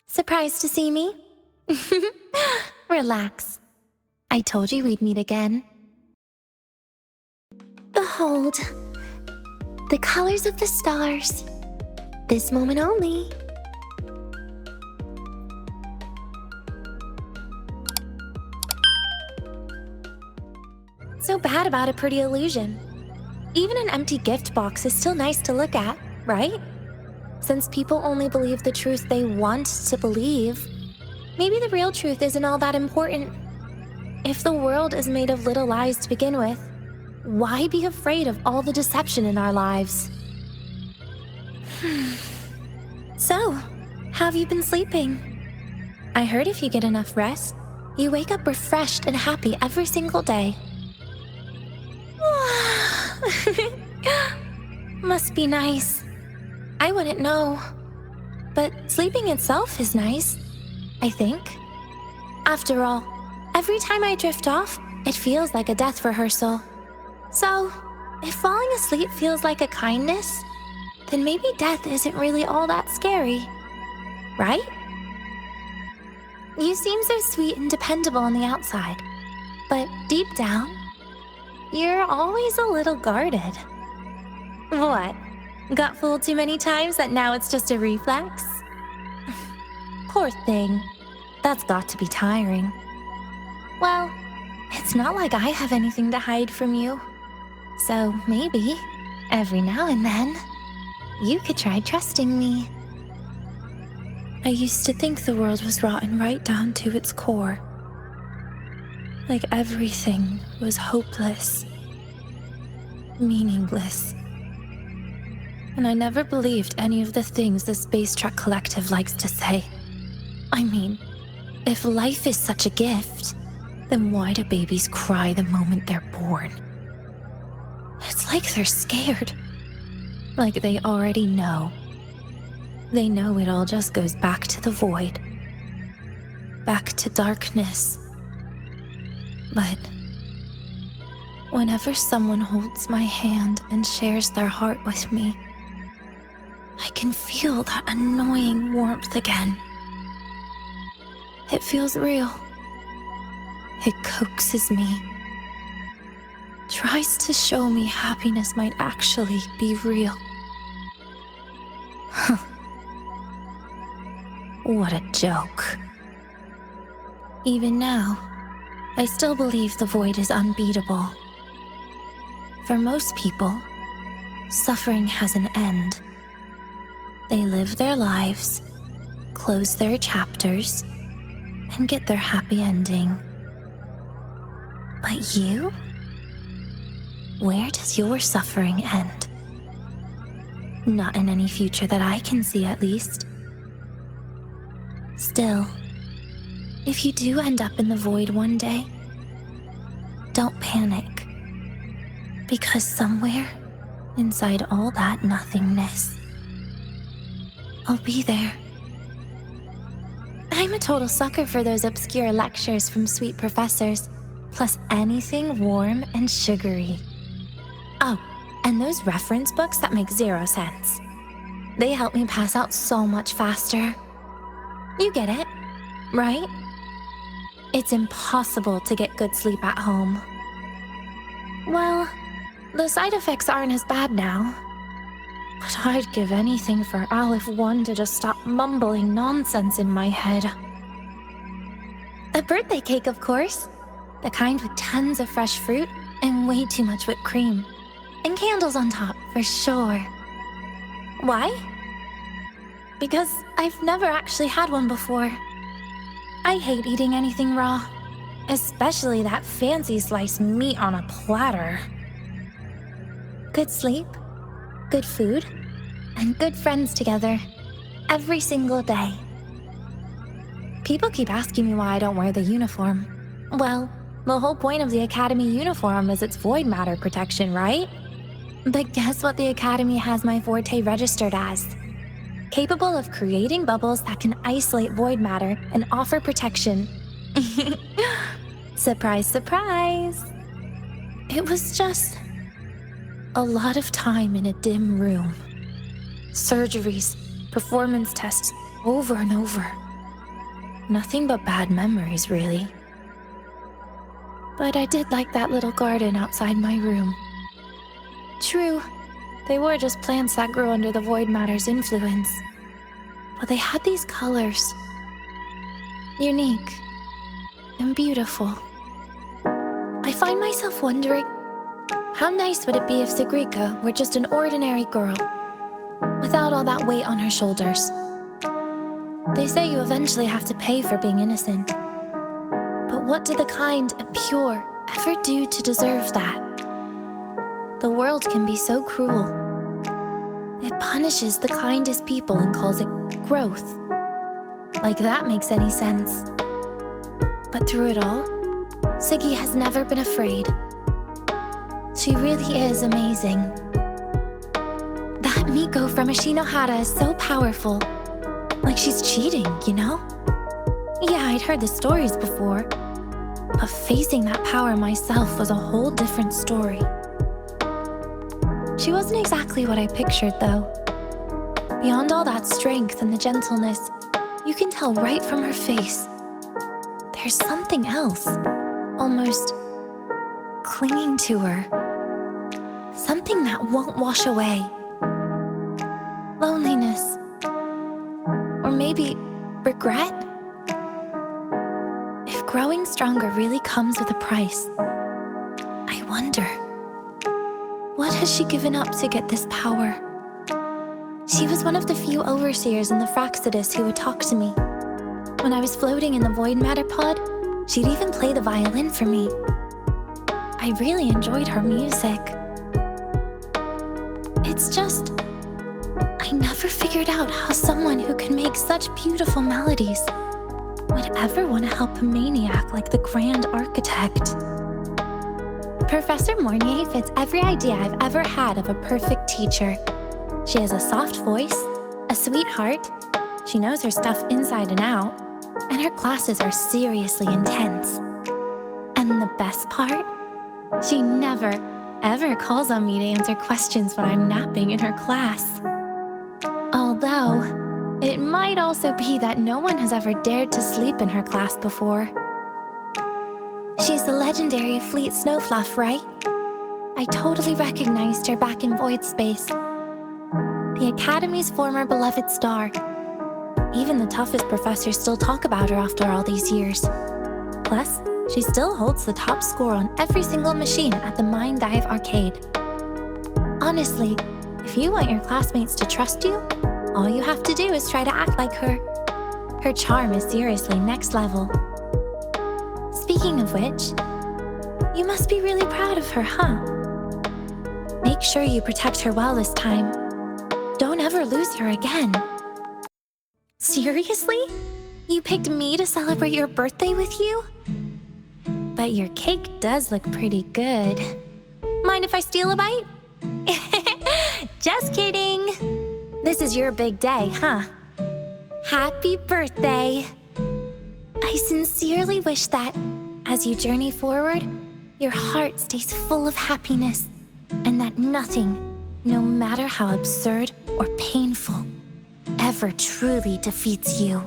Surprised to see me? Relax. I told you we'd meet again. Behold, the colors of the stars. This moment only. So bad about a pretty illusion. Even an empty gift box is still nice to look at, right? Since people only believe the truth they want to believe, maybe the real truth isn't all that important. If the world is made of little lies to begin with, why be afraid of all the deception in our lives? So, how have you been sleeping? I heard if you get enough rest, you wake up refreshed and happy every single day. Must be nice. I wouldn't know. But sleeping itself is nice, I think. After all, every time I drift off, it feels like a death rehearsal. So, if falling asleep feels like a kindness, then maybe death isn't really all that scary, right? You seem so sweet and dependable on the outside, but deep down, you're always a little guarded. What? Got fooled too many times that now it's just a reflex? Poor thing. That's got to be tiring. Well, it's not like I have anything to hide from you. So maybe, every now and then, you could try trusting me. I used to think the world was rotten right down to its core. Like everything was hopeless, meaningless. And I never believed any of the things the Space Truck Collective likes to say. I mean, if life is such a gift, then why do babies cry the moment they're born? It's like they're scared. Like they already know. They know it all just goes back to the void. Back to darkness. But whenever someone holds my hand and shares their heart with me, I can feel that annoying warmth again. It feels real. It coaxes me. Tries to show me happiness might actually be real. Huh. What a joke. Even now, I still believe the void is unbeatable. For most people, suffering has an end. They live their lives, close their chapters, and get their happy ending. But you? Where does your suffering end? Not in any future that I can see, at least. Still, if you do end up in the void one day, don't panic. Because somewhere, inside all that nothingness, I'll be there. I'm a total sucker for those obscure lectures from sweet professors, plus anything warm and sugary. Oh, and those reference books that make zero sense. They help me pass out so much faster. You get it, right? It's impossible to get good sleep at home. Well, the side effects aren't as bad now. But I'd give anything for Aleph 1 to just stop mumbling nonsense in my head. A birthday cake, of course. The kind with tons of fresh fruit and way too much whipped cream. And candles on top, for sure. Why? Because I've never actually had one before. I hate eating anything raw, especially that fancy sliced meat on a platter. Good sleep, good food, and good friends together, every single day. People keep asking me why I don't wear the uniform. Well, the whole point of the Academy uniform is its Voidmatter protection, right? But guess what the Academy has my forte registered as? Capable of creating bubbles that can isolate Voidmatter and offer protection. Surprise, surprise! It was just a lot of time in a dim room. Surgeries, performance tests, over and over. Nothing but bad memories, really. But I did like that little garden outside my room. True, they were just plants that grew under the Voidmatter's influence. But they had these colors. Unique and beautiful. I find myself wondering, how nice would it be if Sigrika were just an ordinary girl, without all that weight on her shoulders? They say you eventually have to pay for being innocent. But what do the kind and pure ever do to deserve that? The world can be so cruel. It punishes the kindest people and calls it growth. Like that makes any sense. But through it all, Siggy has never been afraid. She really is amazing. That Miko from Ashinohara is so powerful. Like she's cheating, you know? Yeah, I'd heard the stories before. But facing that power myself was a whole different story. She wasn't exactly what I pictured, though. Beyond all that strength and the gentleness, you can tell right from her face. There's something else, almost clinging to her. Something that won't wash away. Loneliness. Or maybe regret? If growing stronger really comes with a price, I wonder, what has she given up to get this power? She was one of the few overseers in the Fraxidus who would talk to me. When I was floating in the Voidmatter pod, she'd even play the violin for me. I really enjoyed her music. It's just, I never figured out how someone who can make such beautiful melodies would ever want to help a maniac like the Grand Architect. Professor Mornye fits every idea I've ever had of a perfect teacher. She has a soft voice, a sweetheart, she knows her stuff inside and out, and her classes are seriously intense. And the best part? She never, ever calls on me to answer questions when I'm napping in her class. Although, it might also be that no one has ever dared to sleep in her class before. She's the legendary Fleet Snowfluff, right? I totally recognized her back in Void Space. The Academy's former beloved star. Even the toughest professors still talk about her after all these years. Plus, she still holds the top score on every single machine at the Mind Dive Arcade. Honestly, if you want your classmates to trust you, all you have to do is try to act like her. Her charm is seriously next level. Speaking of which, you must be really proud of her, huh? Make sure you protect her well this time. Don't ever lose her again. Seriously? You picked me to celebrate your birthday with you? But your cake does look pretty good. Mind if I steal a bite? Just kidding. This is your big day, huh? Happy birthday. I sincerely wish that, as you journey forward, your heart stays full of happiness, and that nothing, no matter how absurd or painful, ever truly defeats you.